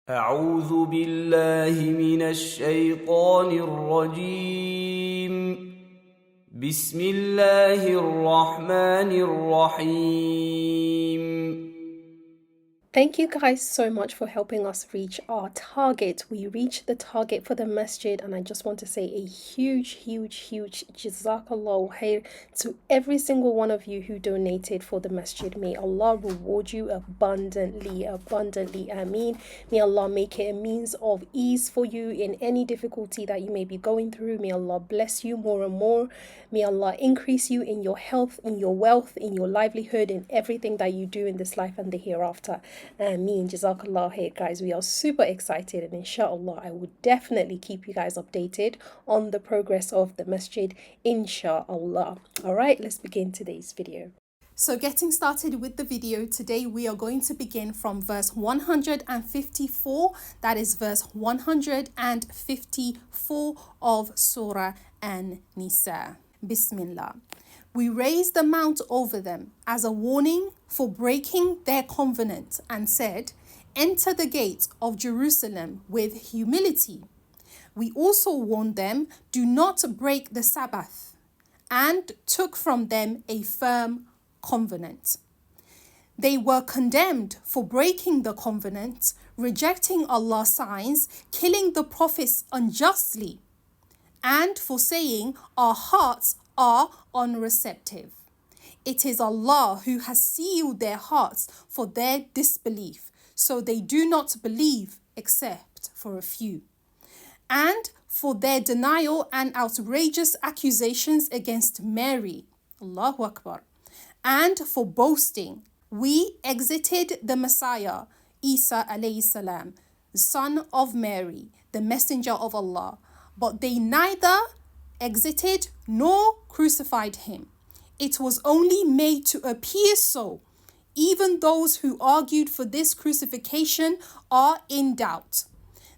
أعوذ بالله من الشيطان الرجيم بسم الله الرحمن الرحيم. Thank you guys so much for helping us reach our target. We reached the target for the masjid, and I just want to say a huge jazakallah khair to every single one of you who donated for the masjid. May Allah reward you abundantly. Ameen. May Allah make it a means of ease for you in any difficulty that you may be going through. May Allah bless you more and more. May Allah increase you in your health, in your wealth, in your livelihood, in everything that you do in this life and the hereafter. Ameen. Jazakallah khair, guys. We are super excited, and insha'Allah, I will definitely keep you guys updated on the progress of the masjid, insha'Allah. All right, let's begin today's video. So getting started with the video, today we are going to begin from verse 154, that is verse 154 of surah An Nisa. Bismillah. We raised the mount over them as a warning for breaking their covenant and said, "Enter the gate of Jerusalem with humility." We also warned them, "Do not break the Sabbath," and took from them a firm covenant. They were condemned for breaking the covenant, rejecting Allah's signs, killing the prophets unjustly, and for saying, "Our hearts are unreceptive." It is Allah who has sealed their hearts for their disbelief, so they do not believe except for a few. And for their denial and outrageous accusations against Mary, Allahu Akbar, and for boasting, we exited the Messiah, Isa alayhi salam, the son of Mary, the messenger of Allah, but they neither exited nor crucified him. It was only made to appear so. Even those who argued for this crucifixion are in doubt.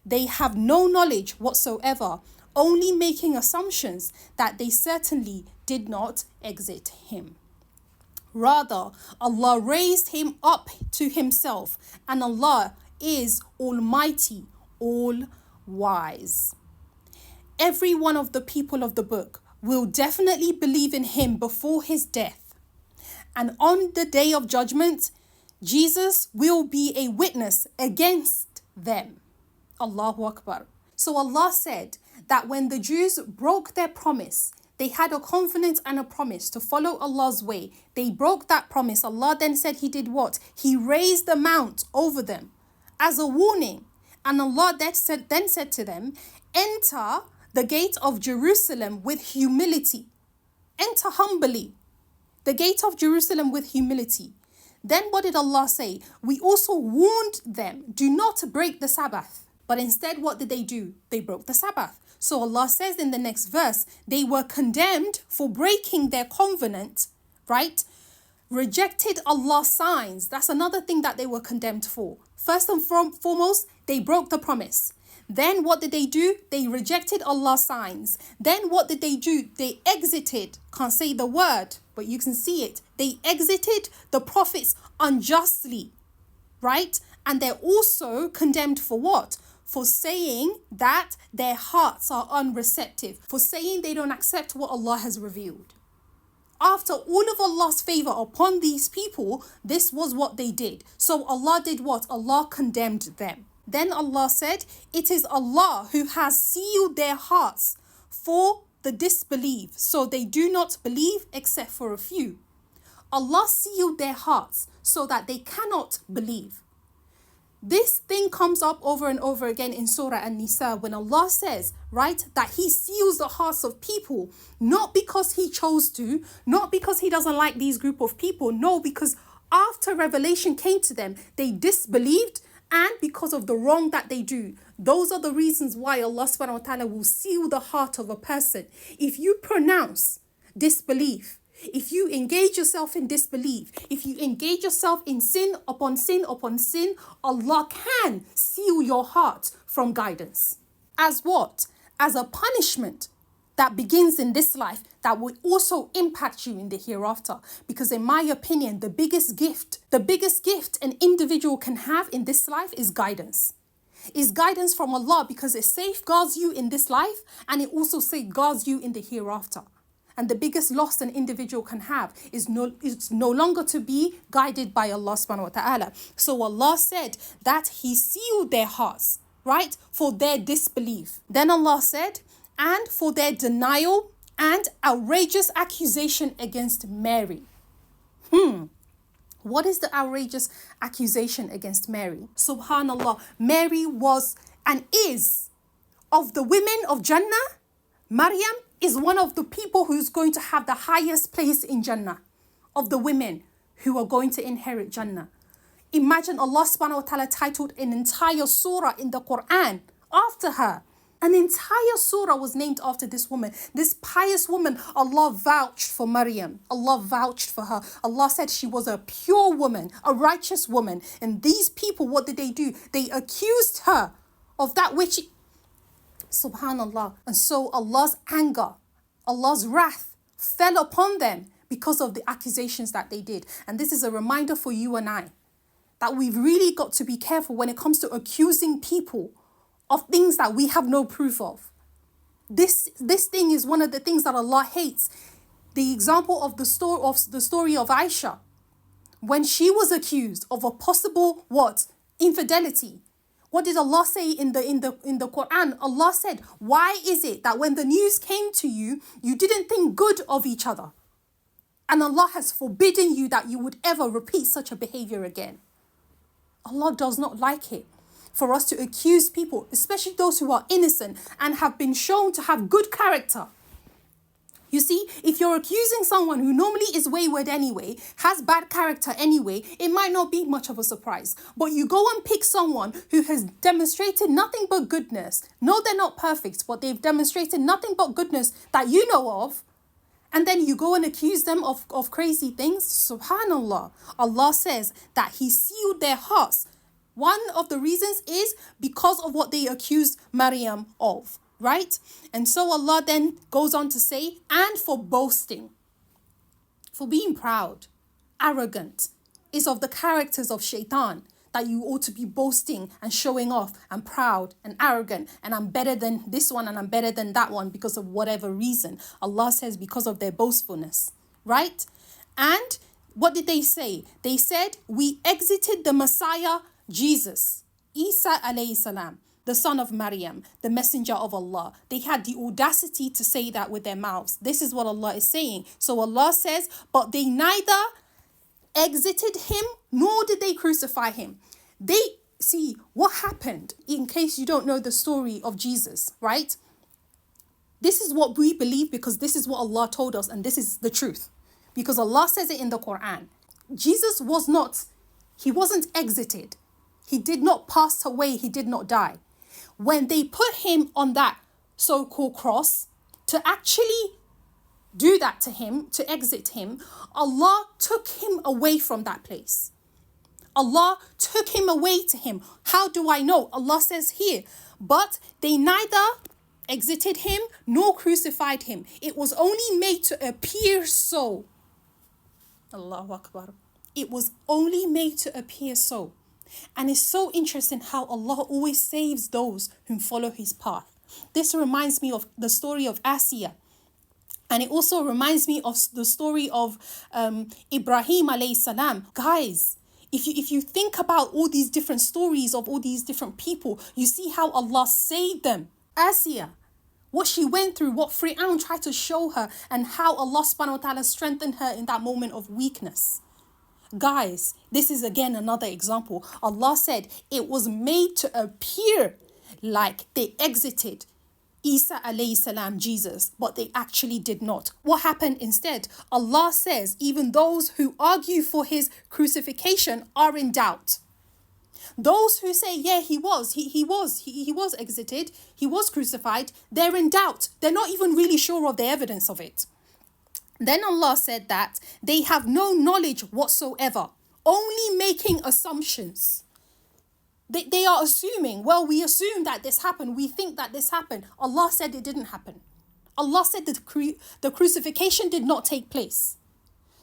They have no knowledge whatsoever, only making assumptions that they certainly did not exit him. Rather, Allah raised him up to himself, and Allah is Almighty, all-wise. Every one of the people of the book will definitely believe in him before his death. And on the day of judgment, Jesus will be a witness against them. Allahu Akbar. So Allah said that when the Jews broke their promise, they had a covenant and a promise to follow Allah's way. They broke that promise. Allah then said he did what? He raised the mount over them as a warning. And Allah then said to them, "Enter the gate of Jerusalem with humility." Enter humbly. The gate of Jerusalem with humility. Then what did Allah say? We also warned them, "Do not break the Sabbath." But instead, what did they do? They broke the Sabbath. So Allah says in the next verse, they were condemned for breaking their covenant, right? Rejected Allah's signs. That's another thing that they were condemned for. First and foremost, they broke the promise. Then what did they do? They rejected Allah's signs. Then what did they do? They exited. Can't say the word, but you can see it. They exited the prophets unjustly, right? And they're also condemned for what? For saying that their hearts are unreceptive, for saying they don't accept what Allah has revealed. After all of Allah's favor upon these people, this was what they did. So Allah did what? Allah condemned them. Then Allah said, "It is Allah who has sealed their hearts for the disbelief, so they do not believe except for a few." Allah sealed their hearts so that they cannot believe. This thing comes up over and over again in Surah An Nisa when Allah says, right, that he seals the hearts of people, not because he chose to, not because he doesn't like these group of people, no, because after revelation came to them, they disbelieved, and because of the wrong that they do. Those are the reasons why Allah subhanahu wa ta'ala will seal the heart of a person. If you pronounce disbelief, if you engage yourself in disbelief, if you engage yourself in sin upon sin upon sin, Allah can seal your heart from guidance. As what? As a punishment that begins in this life that will also impact you in the hereafter. Because in my opinion, the biggest gift an individual can have in this life is guidance. is guidance from Allah because it safeguards you in this life and it also safeguards you in the hereafter. And the biggest loss an individual can have is no longer to be guided by Allah subhanahu wa ta'ala. So Allah said that He sealed their hearts, right, for their disbelief. Then Allah said, and for their denial and outrageous accusation against Mary. What is the outrageous accusation against Mary? Subhanallah, Mary was and is of the women of Jannah. Maryam is one of the people who's going to have the highest place in Jannah, of the women who are going to inherit Jannah. Imagine Allah subhanahu wa ta'ala titled an entire surah in the Quran after her. An entire surah was named after this woman. This pious woman, Allah vouched for Maryam. Allah vouched for her. Allah said she was a pure woman, a righteous woman. And these people, what did they do? They accused her of that which... Subhanallah. And so Allah's anger, Allah's wrath fell upon them because of the accusations that they did. And this is a reminder for you and I that we've really got to be careful when it comes to accusing people of things that we have no proof of. This thing is one of the things that Allah hates. The example of the story of Aisha, when she was accused of a possible what? Infidelity. What did Allah say in the Quran? Allah said, why is it that when the news came to you, you didn't think good of each other? And Allah has forbidden you that you would ever repeat such a behavior again. Allah does not like it for us to accuse people, especially those who are innocent and have been shown to have good character. You see, if you're accusing someone who normally is wayward anyway, has bad character anyway, it might not be much of a surprise. But you go and pick someone who has demonstrated nothing but goodness. No, they're not perfect, but they've demonstrated nothing but goodness that you know of. And then you go and accuse them of crazy things. Subhanallah. Allah says that He sealed their hearts. One of the reasons is because of what they accused Maryam of, right? And so Allah then goes on to say, and for boasting, for being proud, arrogant, is of the characters of shaitan, that you ought to be boasting and showing off and proud and arrogant, and I'm better than this one and I'm better than that one because of whatever reason. Allah says because of their boastfulness, right? And what did they say? They said, we exited the Messiah, Jesus, Isa alayhi salam, the son of Maryam, the messenger of Allah. They had the audacity to say that with their mouths. This is what Allah is saying. So Allah says, but they neither exited him nor did they crucify him. They see what happened, in case you don't know the story of Jesus, right? This is what we believe because this is what Allah told us and this is the truth. Because Allah says it in the Quran. Jesus wasn't exited. He did not pass away. He did not die. When they put him on that so-called cross to actually do that to him, to exit him, Allah took him away from that place. Allah took him away to him. How do I know? Allah says here, but they neither exited him nor crucified him. It was only made to appear so. Allahu Akbar. It was only made to appear so. And it's so interesting how Allah always saves those who follow His path. This reminds me of the story of Asiya. And it also reminds me of the story of Ibrahim alayhi salam. Guys, if you think about all these different stories of all these different people, you see how Allah saved them. Asiya, what she went through, what Fir'aun tried to show her, and how Allah subhanahu wa ta'ala strengthened her in that moment of weakness. Guys, this is again another example. Allah said it was made to appear like they exited Isa alayhi salam, Jesus, but they actually did not. What happened instead? Allah says even those who argue for his crucifixion are in doubt. Those who say, yeah, he was exited, he was crucified, they're in doubt. They're not even really sure of the evidence of it. Then Allah said that they have no knowledge whatsoever, only making assumptions. They are assuming, well, we assume that this happened. We think that this happened. Allah said it didn't happen. Allah said the crucifixion did not take place.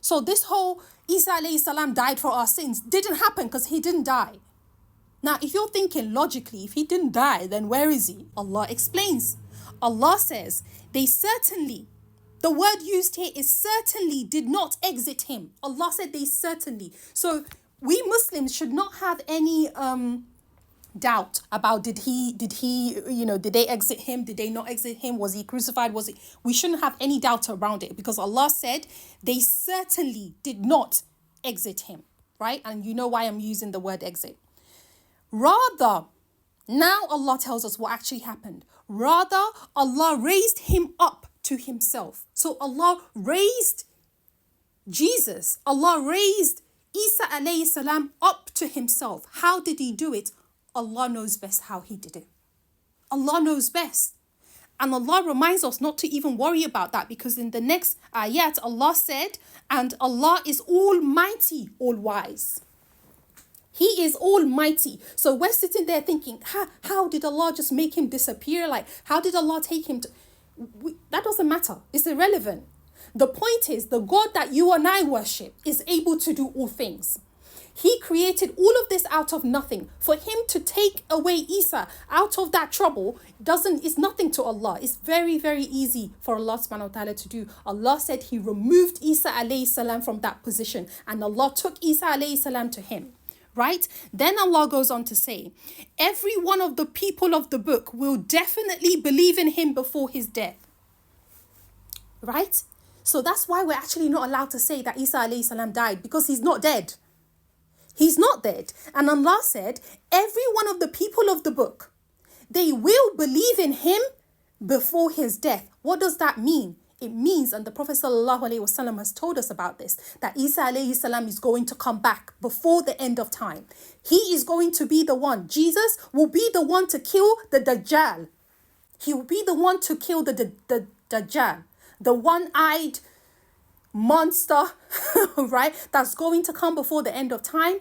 So this whole Isa alayhi salam died for our sins didn't happen because he didn't die. Now, if you're thinking logically, if he didn't die, then where is he? Allah explains. Allah says, they certainly, the word used here is certainly did not exit him. Allah said they certainly. So we Muslims should not have any doubt about did they exit him? Did they not exit him? Was he crucified? We shouldn't have any doubt around it, because Allah said they certainly did not exit him, right? And you know why I'm using the word exit. Rather, now Allah tells us what actually happened. Rather, Allah raised him up to himself. So Allah raised Jesus. Allah raised Isa alayhi salam up to himself. How did he do it? Allah knows best how he did it. Allah knows best. And Allah reminds us not to even worry about that, because in the next ayat, Allah said, and Allah is almighty, all wise. He is almighty. So we're sitting there thinking, how did Allah just make him disappear? Like, how did Allah take him to... that doesn't matter. It's irrelevant. The point is, the God that you and I worship is able to do all things. He created all of this out of nothing. For him to take away Isa out of that trouble is nothing to Allah. It's very, very easy for Allah subhanahu wa ta'ala to do. Allah said he removed Isa alayhi salam from that position, and Allah took Isa alayhi salam to him. Right? Then Allah goes on to say, every one of the people of the book will definitely believe in him before his death. Right? So that's why we're actually not allowed to say that Isa alayhi salam died, because he's not dead. He's not dead. And Allah said, every one of the people of the book, they will believe in him before his death. What does that mean? It means, and the Prophet ﷺ has told us about this, that Isa alayhi salam is going to come back before the end of time. He is going to be the one. Jesus will be the one to kill the Dajjal. He will be the one to kill the Dajjal, the one-eyed monster, right? That's going to come before the end of time.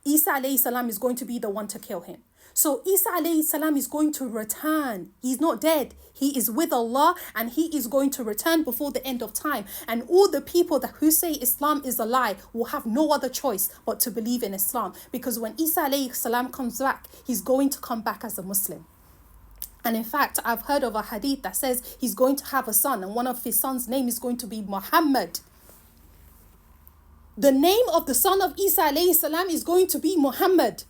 Isa alayhi salam is going to be the one to kill him. So Isa alayhi salam is going to return. He's not dead. He is with Allah, and he is going to return before the end of time. And all the people who say Islam is a lie will have no other choice but to believe in Islam. Because when Isa alayhi salam comes back, he's going to come back as a Muslim. And in fact, I've heard of a hadith that says he's going to have a son, and one of his sons' name is going to be Muhammad. The name of the son of Isa alayhi salam is going to be Muhammad.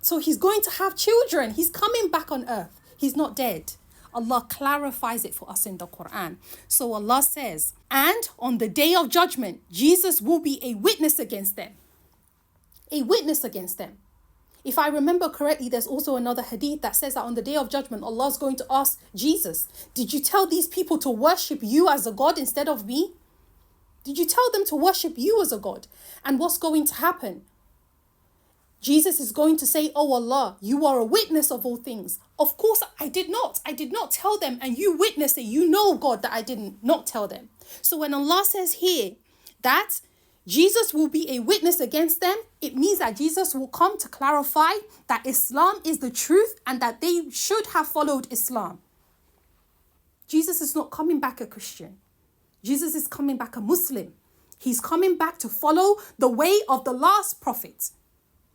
So he's going to have children. He's coming back on earth. He's not dead. Allah clarifies it for us in the Quran. So Allah says, and on the day of judgment, Jesus will be a witness against them. A witness against them. If I remember correctly, there's also another hadith that says that on the day of judgment, Allah is going to ask Jesus, did you tell these people to worship you as a God instead of me? Did you tell them to worship you as a God? And what's going to happen? Jesus is going to say, oh Allah, you are a witness of all things. Of course, I did not. I did not tell them, and you witness it. You know, God, that I did not tell them. So when Allah says here that Jesus will be a witness against them, it means that Jesus will come to clarify that Islam is the truth and that they should have followed Islam. Jesus is not coming back a Christian. Jesus is coming back a Muslim. He's coming back to follow the way of the last prophet,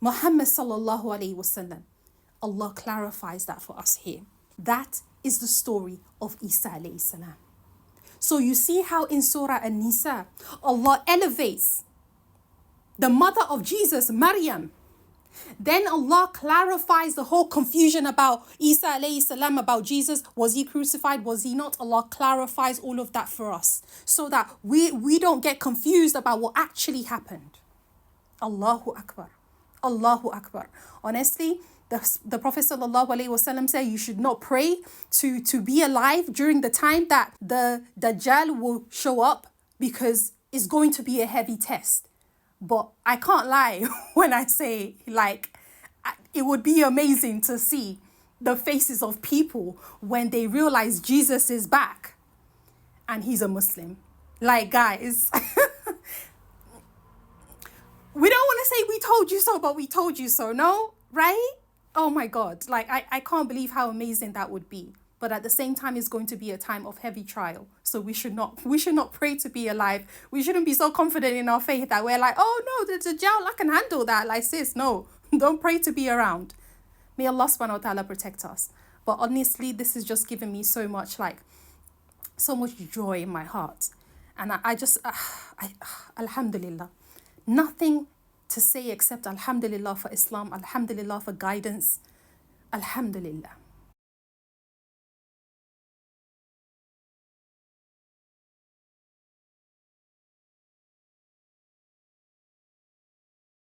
Muhammad sallallahu alayhi wasallam. Allah clarifies that for us here. That is the story of Isa alayhi salam. So you see how in surah An Nisa, Allah elevates the mother of Jesus, Maryam. Then Allah clarifies the whole confusion about Isa alayhi salam, about Jesus. Was he crucified? Was he not? Allah clarifies all of that for us so that we don't get confused about what actually happened. Allahu Akbar. Allahu Akbar. Honestly, the Prophet sallallahu alaihi wasallam said you should not pray to be alive during the time that the Dajjal will show up, because it's going to be a heavy test. But I can't lie when I say, like, it would be amazing to see the faces of people when they realize Jesus is back and he's a Muslim. Like, guys, we don't want to say we told you so, but we told you so, no? Right? Oh my God. Like, I can't believe how amazing that would be. But at the same time, it's going to be a time of heavy trial. So we should not pray to be alive. We shouldn't be so confident in our faith that we're like, oh no, the Dajjal, I can handle that. Like, sis, no, don't pray to be around. May Allah subhanahu wa ta'ala protect us. But honestly, this is just giving me so much joy in my heart. And I just, alhamdulillah. Nothing to say except alhamdulillah for Islam, alhamdulillah for guidance, alhamdulillah.